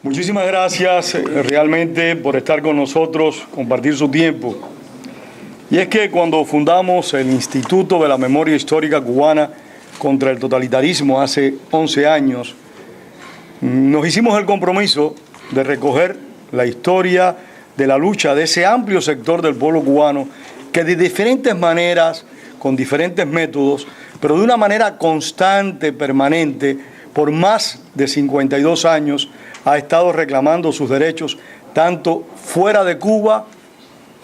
Muchísimas gracias realmente por estar con nosotros, compartir su tiempo. Y es que cuando fundamos el Instituto de la Memoria Histórica Cubana contra el Totalitarismo hace 11 años, nos hicimos el compromiso de recoger la historia de la lucha de ese amplio sector del pueblo cubano que de diferentes maneras, con diferentes métodos, pero de una manera constante, permanente, por más de 52 años, ha estado reclamando sus derechos tanto fuera de Cuba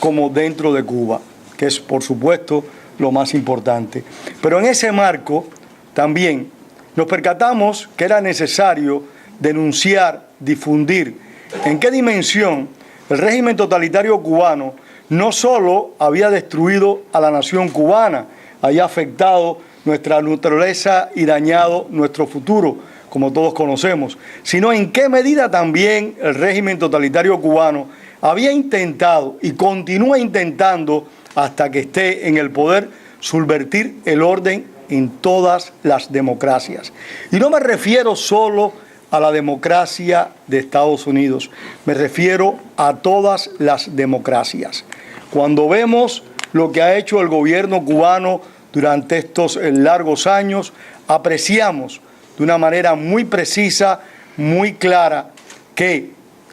como dentro de Cuba, que es, por supuesto, lo más importante. Pero en ese marco también nos percatamos que era necesario denunciar, difundir en qué dimensión el régimen totalitario cubano no solo había destruido a la nación cubana, había afectado nuestra naturaleza y dañado nuestro futuro, como todos conocemos, sino en qué medida también el régimen totalitario cubano había intentado y continúa intentando, hasta que esté en el poder, subvertir el orden en todas las democracias. Y no me refiero solo a la democracia de Estados Unidos, me refiero a todas las democracias. Cuando vemos lo que ha hecho el gobierno cubano durante estos largos años, apreciamos de una manera muy precisa, muy clara, que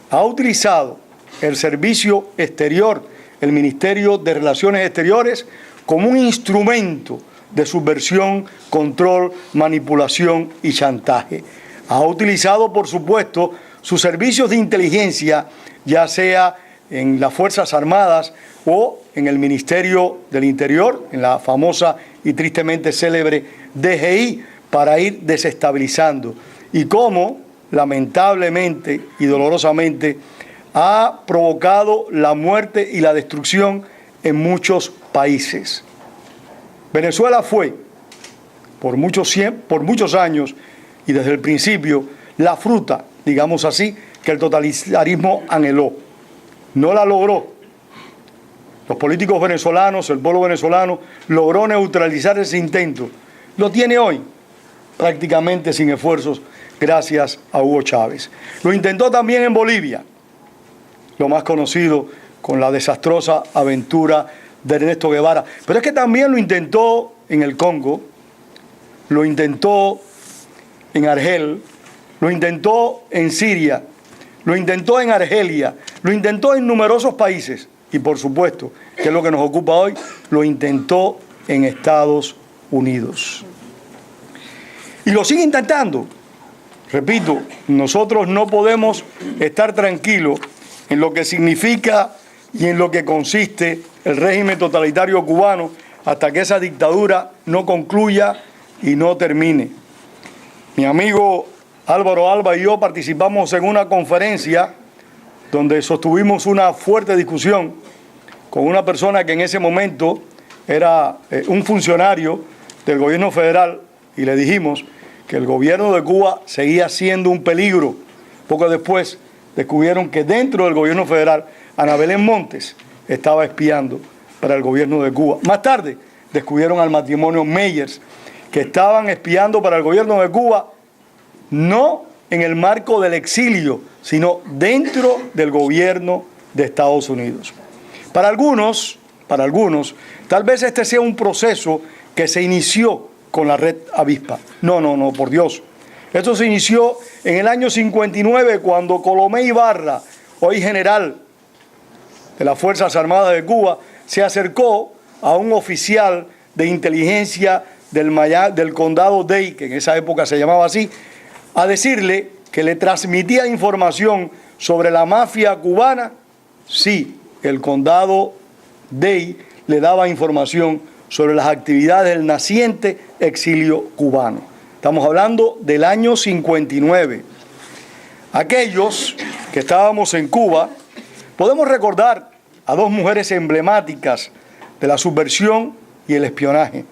ha utilizado el servicio exterior, el Ministerio de Relaciones Exteriores, como un instrumento de subversión, control, manipulación y chantaje. Ha utilizado, por supuesto, sus servicios de inteligencia, ya sea en las Fuerzas Armadas o en el Ministerio del Interior, en la famosa y tristemente célebre DGI, para ir desestabilizando. Y cómo, lamentablemente y dolorosamente, ha provocado la muerte y la destrucción en muchos países. Venezuela fue, por muchos años y desde el principio, la fruta, digamos así, que el totalitarismo anheló. No la logró. Los políticos venezolanos, el pueblo venezolano, logró neutralizar ese intento. Lo tiene hoy, prácticamente sin esfuerzos, gracias a Hugo Chávez. Lo intentó también en Bolivia, lo más conocido con la desastrosa aventura de Ernesto Guevara. Pero es que también lo intentó en el Congo, lo intentó en Argel, lo intentó en Siria, lo intentó en Argelia, lo intentó en numerosos países y, por supuesto, que es lo que nos ocupa hoy, lo intentó en Estados Unidos. Y lo sigue intentando. Repito, nosotros no podemos estar tranquilos en lo que significa y en lo que consiste el régimen totalitario cubano hasta que esa dictadura no concluya y no termine. Mi amigo Álvaro Alba y yo participamos en una conferencia donde sostuvimos una fuerte discusión con una persona que en ese momento era un funcionario del gobierno federal, y le dijimos que el gobierno de Cuba seguía siendo un peligro. Poco después descubrieron que dentro del gobierno federal Ana Belén Montes estaba espiando para el gobierno de Cuba. Más tarde descubrieron al matrimonio Meyers, que estaban espiando para el gobierno de Cuba, no en el marco del exilio, sino dentro del gobierno de Estados Unidos. Para algunos, tal vez este sea un proceso que se inició con la red Avispa. No, por Dios. Esto se inició en el año 59, cuando Colomé Ibarra, hoy general de las Fuerzas Armadas de Cuba, se acercó a un oficial de inteligencia del condado Dade, que en esa época se llamaba así, a decirle que le transmitía información sobre la mafia cubana. Sí, el condado Dade le daba información sobre las actividades del naciente exilio cubano. Estamos hablando del año 59. Aquellos que estábamos en Cuba, podemos recordar a dos mujeres emblemáticas de la subversión y el espionaje.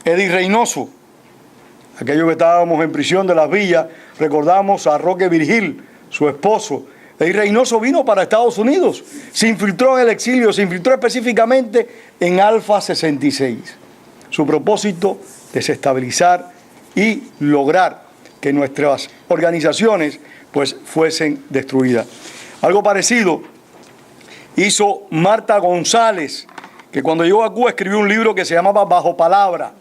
Eddie Reynoso, aquellos que estábamos en prisión de las Villas, recordamos a Roque Virgil, su esposo. Eddie Reynoso vino para Estados Unidos, se infiltró en el exilio, se infiltró específicamente en Alfa 66. Su propósito, desestabilizar y lograr que nuestras organizaciones pues fuesen destruidas. Algo parecido hizo Marta González, que cuando llegó a Cuba escribió un libro que se llamaba Bajo Palabra.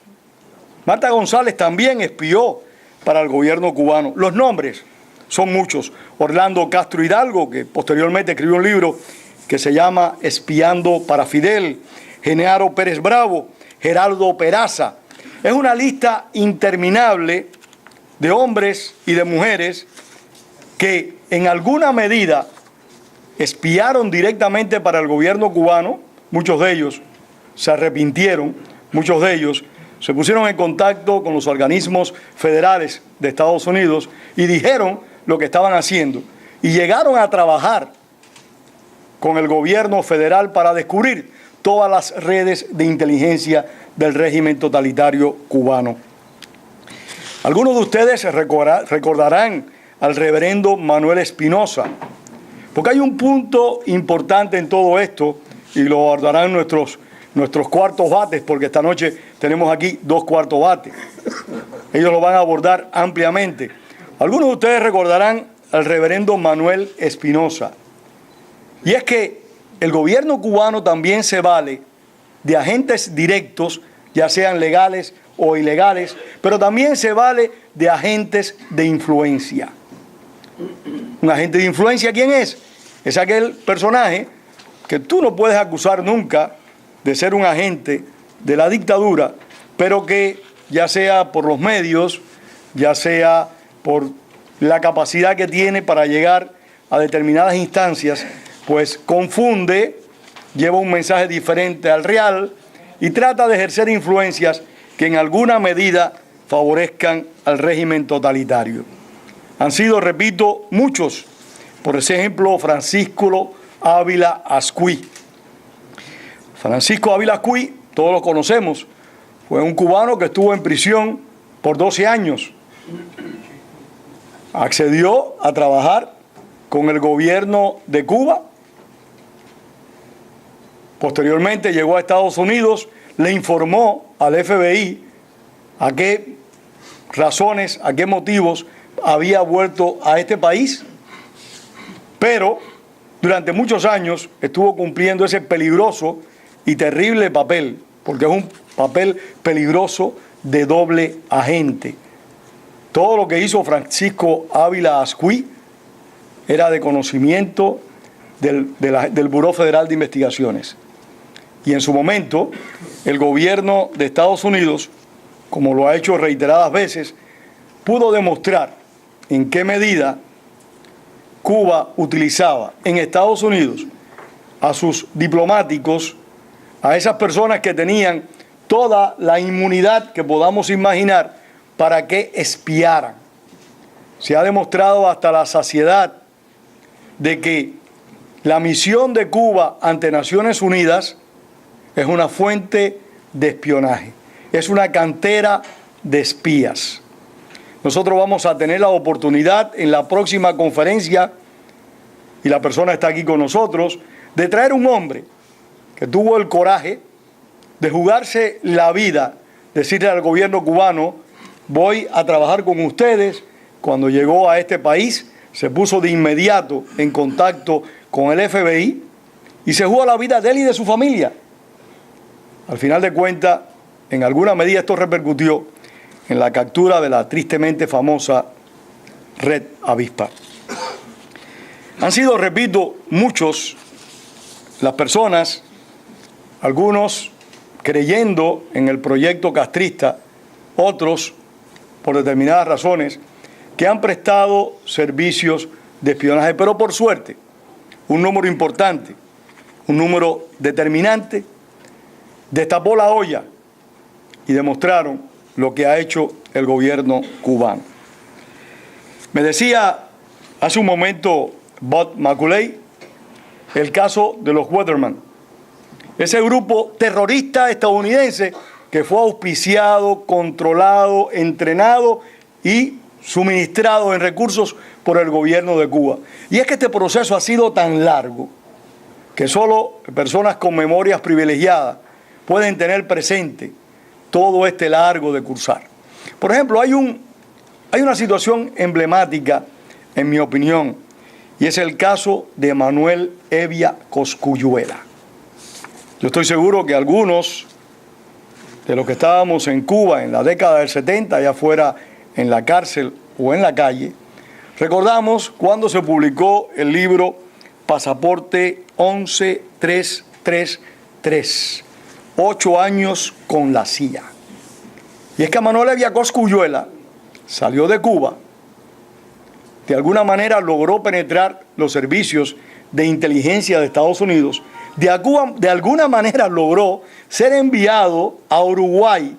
Marta González también espió para el gobierno cubano. Los nombres son muchos. Orlando Castro Hidalgo, que posteriormente escribió un libro que se llama Espiando para Fidel. Genaro Pérez Bravo, Gerardo Peraza. Es una lista interminable de hombres y de mujeres que en alguna medida espiaron directamente para el gobierno cubano. Muchos de ellos se arrepintieron, muchos de ellos se pusieron en contacto con los organismos federales de Estados Unidos y dijeron lo que estaban haciendo. Y llegaron a trabajar con el gobierno federal para descubrir todas las redes de inteligencia del régimen totalitario cubano. Algunos de ustedes recordarán al reverendo Manuel Espinosa, porque hay un punto importante en todo esto, y lo guardarán nuestros cuartos bates, porque esta noche tenemos aquí 2 cuartos bates. Ellos lo van a abordar ampliamente. Algunos de ustedes recordarán al reverendo Manuel Espinosa. Y es que el gobierno cubano también se vale de agentes directos, ya sean legales o ilegales, pero también se vale de agentes de influencia. ¿Un agente de influencia quién es? Es aquel personaje que tú no puedes acusar nunca de ser un agente de la dictadura, pero que ya sea por los medios, ya sea por la capacidad que tiene para llegar a determinadas instancias, pues confunde, lleva un mensaje diferente al real y trata de ejercer influencias que en alguna medida favorezcan al régimen totalitario. Han sido, repito, muchos. Por ejemplo, Francisco Ávila Ascuy. Francisco Ávila Ascuy, todos lo conocemos, fue un cubano que estuvo en prisión por 12 años. Accedió a trabajar con el gobierno de Cuba. Posteriormente llegó a Estados Unidos, le informó al FBI a qué razones, a qué motivos había vuelto a este país, pero durante muchos años estuvo cumpliendo ese peligroso y terrible papel, porque es un papel peligroso de doble agente. Todo lo que hizo Francisco Ávila Ascuy era de conocimiento del Buró Federal de Investigaciones. Y en su momento, el gobierno de Estados Unidos, como lo ha hecho reiteradas veces, pudo demostrar en qué medida Cuba utilizaba en Estados Unidos a sus diplomáticos, a esas personas que tenían toda la inmunidad que podamos imaginar para que espiaran. Se ha demostrado hasta la saciedad de que la misión de Cuba ante Naciones Unidas es una fuente de espionaje, es una cantera de espías. Nosotros vamos a tener la oportunidad en la próxima conferencia, y la persona está aquí con nosotros, de traer un hombre que tuvo el coraje de jugarse la vida, decirle al gobierno cubano, voy a trabajar con ustedes. Cuando llegó a este país, se puso de inmediato en contacto con el FBI y se jugó la vida de él y de su familia. Al final de cuentas, en alguna medida esto repercutió en la captura de la tristemente famosa Red Avispa. Han sido, repito, muchos las personas, algunos creyendo en el proyecto castrista, otros por determinadas razones, que han prestado servicios de espionaje. Pero por suerte, un número importante, un número determinante, destapó la olla y demostraron lo que ha hecho el gobierno cubano. Me decía hace un momento Bob Macaulay el caso de los Weatherman, ese grupo terrorista estadounidense que fue auspiciado, controlado, entrenado y suministrado en recursos por el gobierno de Cuba. Y es que este proceso ha sido tan largo que solo personas con memorias privilegiadas pueden tener presente todo este largo de cursar. Por ejemplo, hay una situación emblemática en mi opinión, y es el caso de Manuel Evia Cosculluela. Yo estoy seguro que algunos de los que estábamos en Cuba en la década del 70, ya fuera en la cárcel o en la calle, recordamos cuando se publicó el libro Pasaporte 11333, 8 años con la CIA. Y es que Manuel Evia Cosculluela salió de Cuba, de alguna manera logró penetrar los servicios de inteligencia de Estados Unidos, de alguna manera logró ser enviado a Uruguay,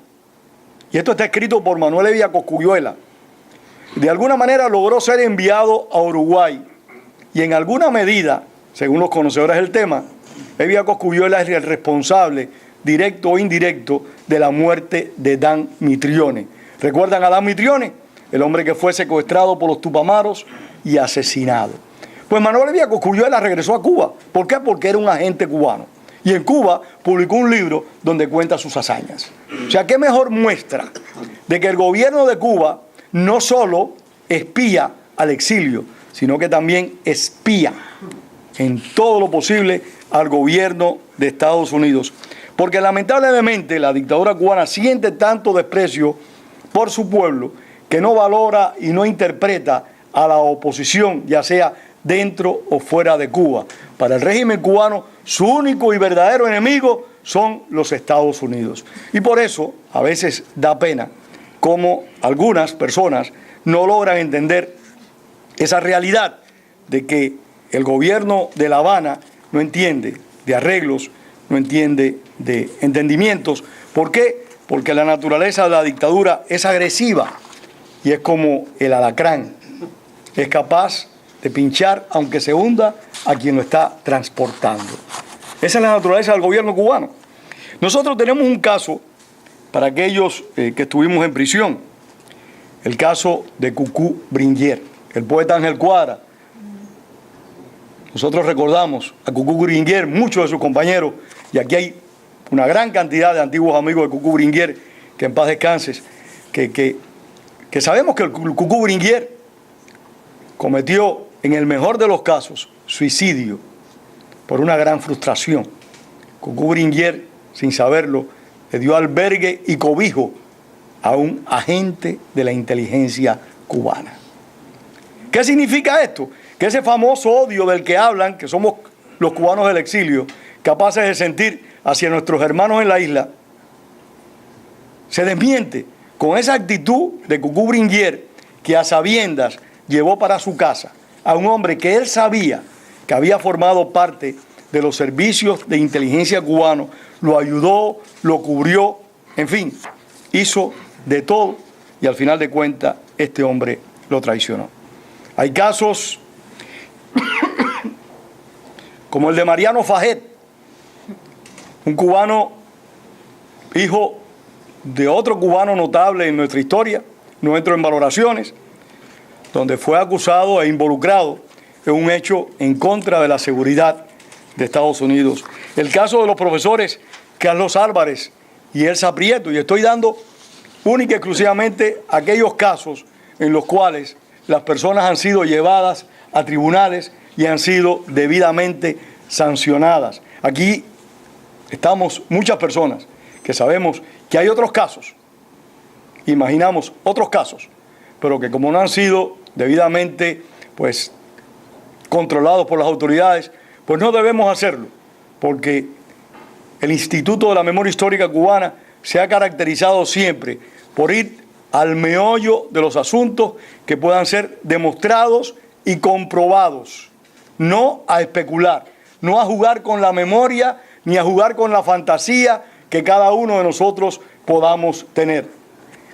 y esto está escrito por Manuel Evia Cosculluela, de alguna manera logró ser enviado a Uruguay, y en alguna medida, según los conocedores del tema, Evia Cosculluela es el responsable, directo o indirecto, de la muerte de Dan Mitrione. ¿Recuerdan a Dan Mitrione? El hombre que fue secuestrado por los Tupamaros y asesinado. Pues Manuel Evia Cosculluela regresó a Cuba. ¿Por qué? Porque era un agente cubano. Y en Cuba publicó un libro donde cuenta sus hazañas. O sea, ¿qué mejor muestra de que el gobierno de Cuba no solo espía al exilio, sino que también espía en todo lo posible al gobierno de Estados Unidos? Porque lamentablemente la dictadura cubana siente tanto desprecio por su pueblo que no valora y no interpreta a la oposición, ya sea dentro o fuera de Cuba. Para el régimen cubano, su único y verdadero enemigo son los Estados Unidos. Y por eso, a veces da pena cómo algunas personas no logran entender esa realidad de que el gobierno de La Habana no entiende de arreglos, no entiende de entendimientos. ¿Por qué? Porque la naturaleza de la dictadura es agresiva y es como el alacrán. Es capaz de pinchar, aunque se hunda, a quien lo está transportando. Esa es la naturaleza del gobierno cubano. Nosotros tenemos un caso, para aquellos que estuvimos en prisión, el caso de Cucú Bringuier, el poeta Ángel Cuadra. Nosotros recordamos a Cucú Bringuier, muchos de sus compañeros, y aquí hay una gran cantidad de antiguos amigos de Cucú Bringuier, que en paz descanses, que sabemos que el Cucú Bringuier cometió, en el mejor de los casos, suicidio por una gran frustración. Cucú Bringuier, sin saberlo, le dio albergue y cobijo a un agente de la inteligencia cubana. ¿Qué significa esto? Que ese famoso odio del que hablan, que somos los cubanos del exilio, capaces de sentir hacia nuestros hermanos en la isla, se desmiente con esa actitud de Cucú Bringuier, que a sabiendas llevó para su casa a un hombre que él sabía que había formado parte de los servicios de inteligencia cubanos, lo ayudó, lo cubrió, en fin, hizo de todo y al final de cuentas este hombre lo traicionó. Hay casos como el de Mariano Fajet, un cubano, hijo de otro cubano notable en nuestra historia, no entro en valoraciones, donde fue acusado e involucrado en un hecho en contra de la seguridad de Estados Unidos. El caso de los profesores Carlos Álvarez y Elsa Prieto, y estoy dando única y exclusivamente aquellos casos en los cuales las personas han sido llevadas a tribunales y han sido debidamente sancionadas. Aquí estamos muchas personas que sabemos que hay otros casos, imaginamos otros casos, pero que como no han sido debidamente controlados por las autoridades, pues no debemos hacerlo, porque el Instituto de la Memoria Histórica Cubana se ha caracterizado siempre por ir al meollo de los asuntos que puedan ser demostrados y comprobados, no a especular, no a jugar con la memoria ni a jugar con la fantasía que cada uno de nosotros podamos tener.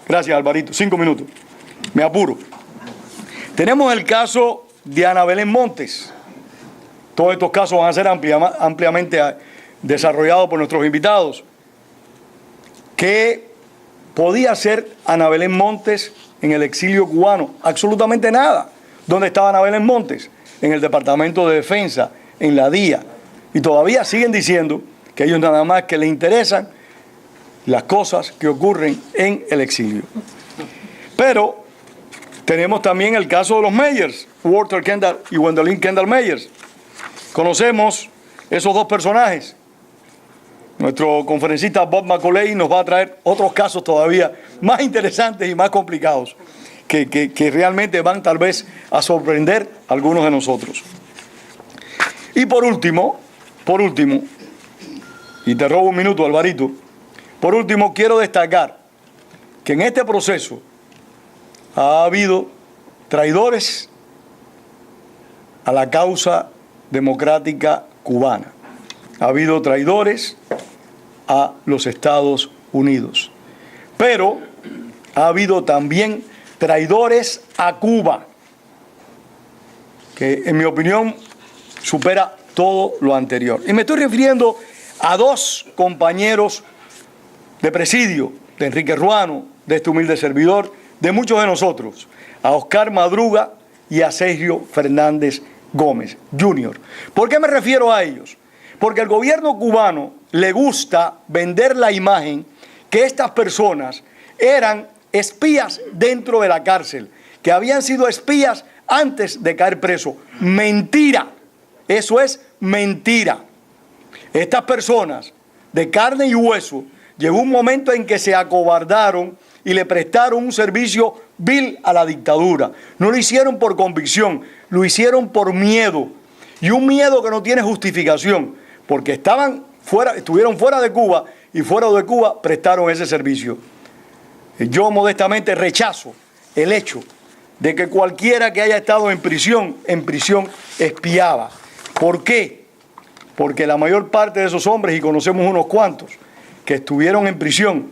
Gracias, Alvarito. 5 minutos. Me apuro. Tenemos el caso de Ana Belén Montes. Todos estos casos van a ser ampliamente desarrollados por nuestros invitados. ¿Qué podía hacer Ana Belén Montes en el exilio cubano? Absolutamente nada. ¿Dónde estaba Ana Belén Montes? En el Departamento de Defensa, en la DIA. Y todavía siguen diciendo que a ellos nada más que les interesan las cosas que ocurren en el exilio. Pero tenemos también el caso de los Meyers, Walter Kendall y Gwendolyn Kendall Meyers. Conocemos esos dos personajes. Nuestro conferencista Bob Macaulay nos va a traer otros casos todavía más interesantes y más complicados que realmente van tal vez a sorprender a algunos de nosotros. Y por último, y te robo un minuto, Alvarito, por último quiero destacar que en este proceso ha habido traidores a la causa democrática cubana. Ha habido traidores a los Estados Unidos. Pero ha habido también traidores a Cuba, que en mi opinión supera todo lo anterior. Y me estoy refiriendo a dos compañeros de presidio, de Enrique Ruano, de este humilde servidor, de muchos de nosotros, a Oscar Madruga y a Sergio Fernández Gómez Jr. ¿Por qué me refiero a ellos? Porque al gobierno cubano le gusta vender la imagen que estas personas eran espías dentro de la cárcel, que habían sido espías antes de caer preso. Mentira, eso es mentira. Estas personas de carne y hueso, llegó un momento en que se acobardaron y le prestaron un servicio vil a la dictadura. No lo hicieron por convicción, lo hicieron por miedo. Y un miedo que no tiene justificación, porque estuvieron fuera de Cuba y fuera de Cuba prestaron ese servicio. Yo modestamente rechazo el hecho de que cualquiera que haya estado en prisión espiaba. ¿Por qué? Porque la mayor parte de esos hombres, y conocemos unos cuantos, que estuvieron en prisión,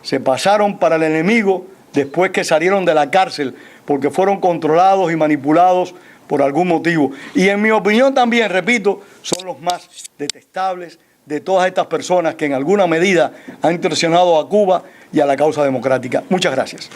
se pasaron para el enemigo después que salieron de la cárcel, porque fueron controlados y manipulados por algún motivo. Y en mi opinión también, repito, son los más detestables de todas estas personas que en alguna medida han traicionado a Cuba y a la causa democrática. Muchas gracias.